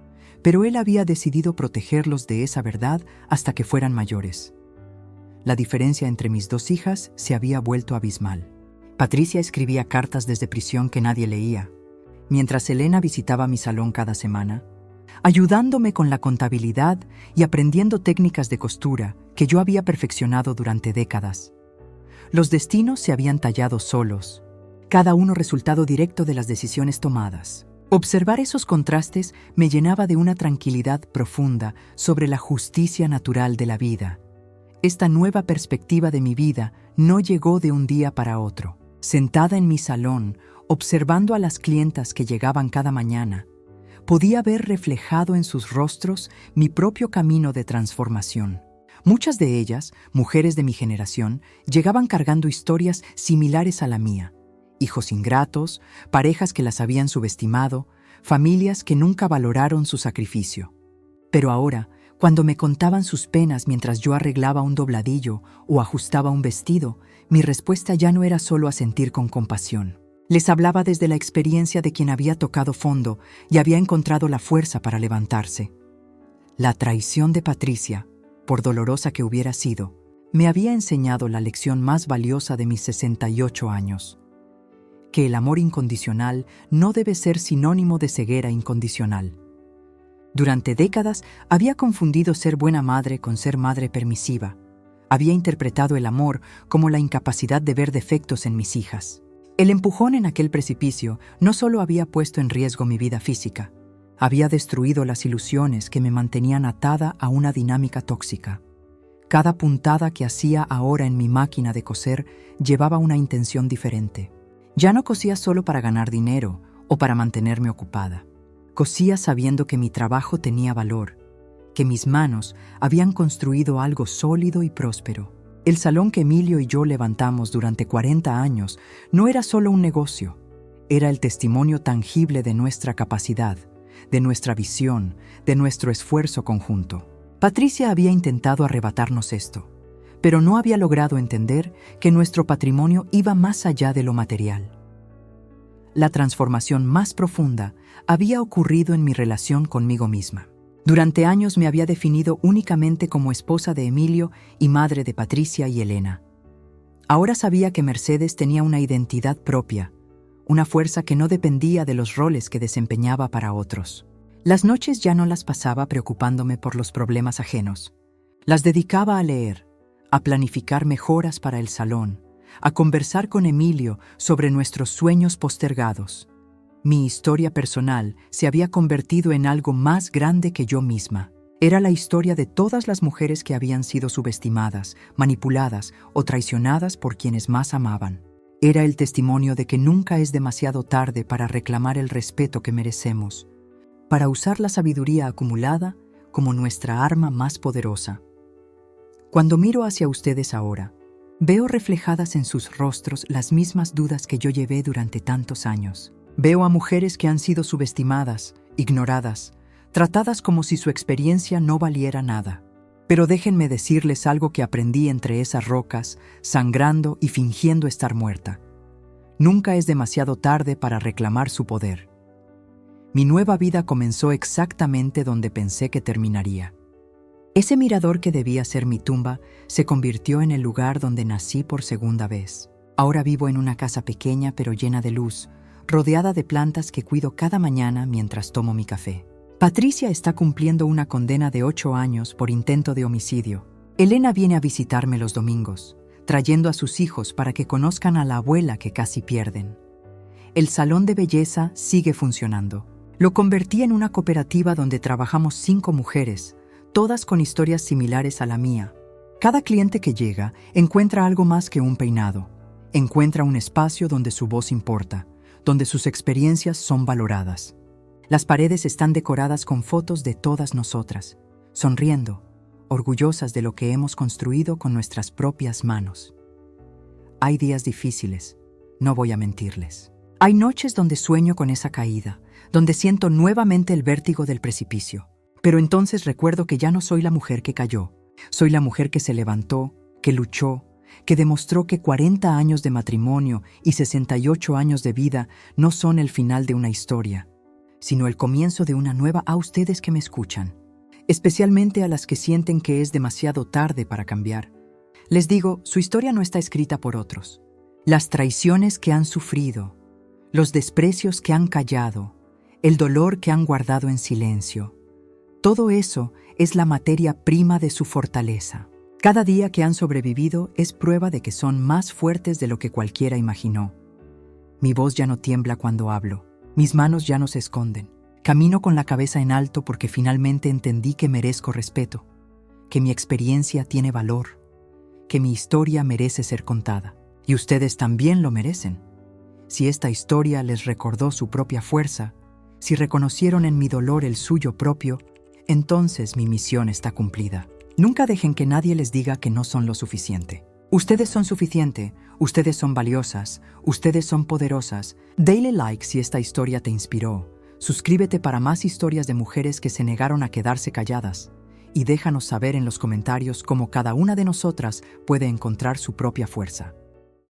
pero él había decidido protegerlos de esa verdad hasta que fueran mayores. La diferencia entre mis dos hijas se había vuelto abismal. Patricia escribía cartas desde prisión que nadie leía, mientras Elena visitaba mi salón cada semana, ayudándome con la contabilidad y aprendiendo técnicas de costura que yo había perfeccionado durante décadas. Los destinos se habían tallado solos, cada uno resultado directo de las decisiones tomadas. Observar esos contrastes me llenaba de una tranquilidad profunda sobre la justicia natural de la vida. Esta nueva perspectiva de mi vida no llegó de un día para otro. Sentada en mi salón, observando a las clientas que llegaban cada mañana, podía ver reflejado en sus rostros mi propio camino de transformación. Muchas de ellas, mujeres de mi generación, llegaban cargando historias similares a la mía. Hijos ingratos, parejas que las habían subestimado, familias que nunca valoraron su sacrificio. Pero ahora, cuando me contaban sus penas mientras yo arreglaba un dobladillo o ajustaba un vestido, mi respuesta ya no era solo asentir con compasión. Les hablaba desde la experiencia de quien había tocado fondo y había encontrado la fuerza para levantarse. La traición de Patricia, por dolorosa que hubiera sido, me había enseñado la lección más valiosa de mis 68 años. Que el amor incondicional no debe ser sinónimo de ceguera incondicional. Durante décadas había confundido ser buena madre con ser madre permisiva. Había interpretado el amor como la incapacidad de ver defectos en mis hijas. El empujón en aquel precipicio no solo había puesto en riesgo mi vida física, había destruido las ilusiones que me mantenían atada a una dinámica tóxica. Cada puntada que hacía ahora en mi máquina de coser llevaba una intención diferente. Ya no cosía solo para ganar dinero o para mantenerme ocupada. Cosía sabiendo que mi trabajo tenía valor, que mis manos habían construido algo sólido y próspero. El salón que Emilio y yo levantamos durante 40 años no era solo un negocio, era el testimonio tangible de nuestra capacidad, de nuestra visión, de nuestro esfuerzo conjunto. Patricia había intentado arrebatarnos esto, pero no había logrado entender que nuestro patrimonio iba más allá de lo material. La transformación más profunda había ocurrido en mi relación conmigo misma. Durante años me había definido únicamente como esposa de Emilio y madre de Patricia y Elena. Ahora sabía que Mercedes tenía una identidad propia, una fuerza que no dependía de los roles que desempeñaba para otros. Las noches ya no las pasaba preocupándome por los problemas ajenos. Las dedicaba a leer, a planificar mejoras para el salón, a conversar con Emilio sobre nuestros sueños postergados. Mi historia personal se había convertido en algo más grande que yo misma. Era la historia de todas las mujeres que habían sido subestimadas, manipuladas o traicionadas por quienes más amaban. Era el testimonio de que nunca es demasiado tarde para reclamar el respeto que merecemos, para usar la sabiduría acumulada como nuestra arma más poderosa. Cuando miro hacia ustedes ahora, veo reflejadas en sus rostros las mismas dudas que yo llevé durante tantos años. Veo a mujeres que han sido subestimadas, ignoradas, tratadas como si su experiencia no valiera nada. Pero déjenme decirles algo que aprendí entre esas rocas, sangrando y fingiendo estar muerta. Nunca es demasiado tarde para reclamar su poder. Mi nueva vida comenzó exactamente donde pensé que terminaría. Ese mirador que debía ser mi tumba se convirtió en el lugar donde nací por segunda vez. Ahora vivo en una casa pequeña pero llena de luz, rodeada de plantas que cuido cada mañana mientras tomo mi café. Patricia está cumpliendo una condena de 8 años por intento de homicidio. Elena viene a visitarme los domingos, trayendo a sus hijos para que conozcan a la abuela que casi pierden. El salón de belleza sigue funcionando. Lo convertí en una cooperativa donde trabajamos 5 mujeres, todas con historias similares a la mía. Cada cliente que llega encuentra algo más que un peinado. Encuentra un espacio donde su voz importa, donde sus experiencias son valoradas. Las paredes están decoradas con fotos de todas nosotras, sonriendo, orgullosas de lo que hemos construido con nuestras propias manos. Hay días difíciles, no voy a mentirles. Hay noches donde sueño con esa caída, donde siento nuevamente el vértigo del precipicio. Pero entonces recuerdo que ya no soy la mujer que cayó. Soy la mujer que se levantó, que luchó, que demostró que 40 años de matrimonio y 68 años de vida no son el final de una historia, sino el comienzo de una nueva. A ustedes que me escuchan, especialmente a las que sienten que es demasiado tarde para cambiar, les digo, su historia no está escrita por otros. Las traiciones que han sufrido, los desprecios que han callado, el dolor que han guardado en silencio, todo eso es la materia prima de su fortaleza. Cada día que han sobrevivido es prueba de que son más fuertes de lo que cualquiera imaginó. Mi voz ya no tiembla cuando hablo. Mis manos ya no se esconden. Camino con la cabeza en alto porque finalmente entendí que merezco respeto, que mi experiencia tiene valor, que mi historia merece ser contada. Y ustedes también lo merecen. Si esta historia les recordó su propia fuerza, si reconocieron en mi dolor el suyo propio, entonces mi misión está cumplida. Nunca dejen que nadie les diga que no son lo suficiente. Ustedes son suficiente, ustedes son valiosas, ustedes son poderosas. Dale like si esta historia te inspiró. Suscríbete para más historias de mujeres que se negaron a quedarse calladas. Y déjanos saber en los comentarios cómo cada una de nosotras puede encontrar su propia fuerza.